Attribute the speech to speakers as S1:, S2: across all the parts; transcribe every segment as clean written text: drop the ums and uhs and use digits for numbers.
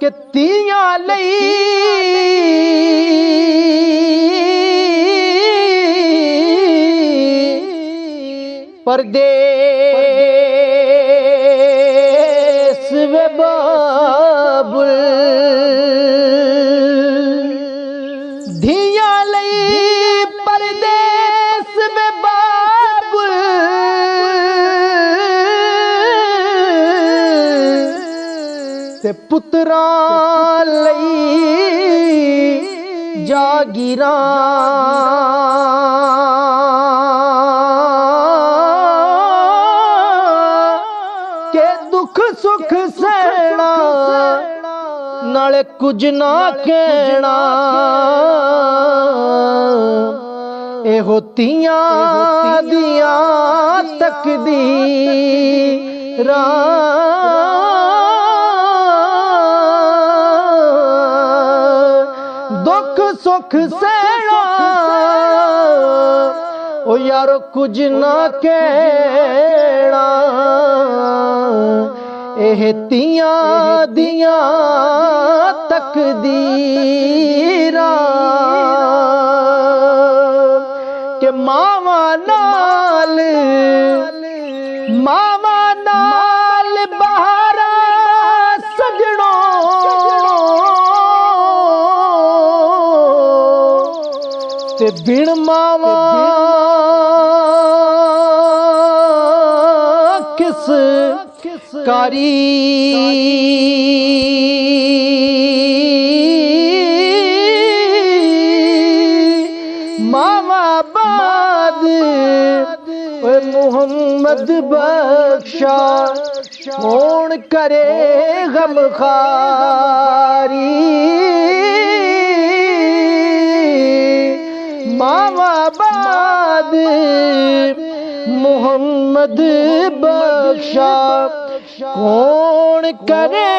S1: कि तियां लई परदेस वे बाबुल धियां लई परदेस वे बाबुल ते पुत्रां लई जागीरां दुख सुख सहना नाले कुछ ना कहना ए होतियां दियां तकदीरां दुख सुख सहना ओ यारो कुछ ना कहना एह तियां दियां तकदीरां के मावा नाल बहारा सजणों ते बिन मावा किस कारी मावा बाद मोहम्मद बख्शा कौन करे गम खारी मावा बाद मोहम्मद बख्शा कौन करे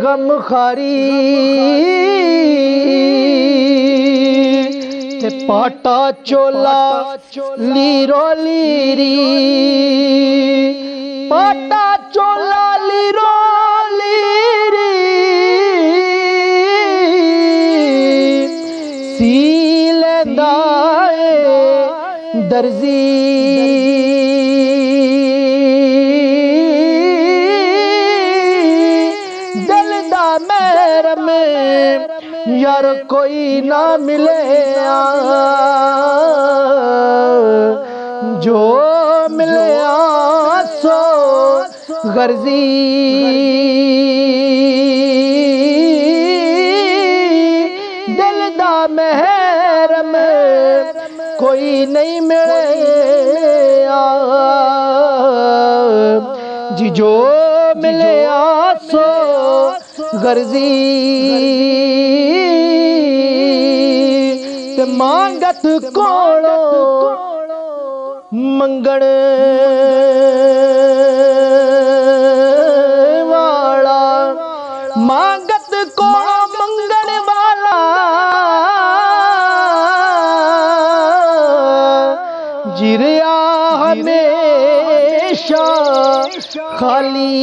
S1: गम खारी ते पाटा चोला लीरो लीरी पाटा चोला लीरो लीरी सी लेंदा दर्जी यार कोई ना मिले जो मिले सो गर्जी दिल दा महरम कोई नहीं मिले जी जो मिले सो गर्जी ते मांगत कोलो मंगण वाला मांगत कोलो मंगण वाला जिरिया हमेशा खाली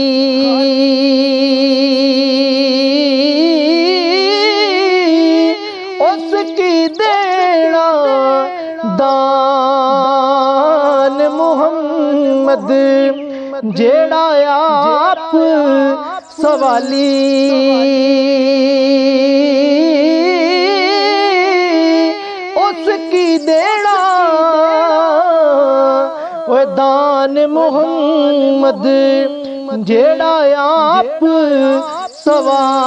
S1: उसकी देना दान मोहम्मद जेड़ा आप सवाली उसकी देना वो दान मोहम्मद जेड़ा आप सवाली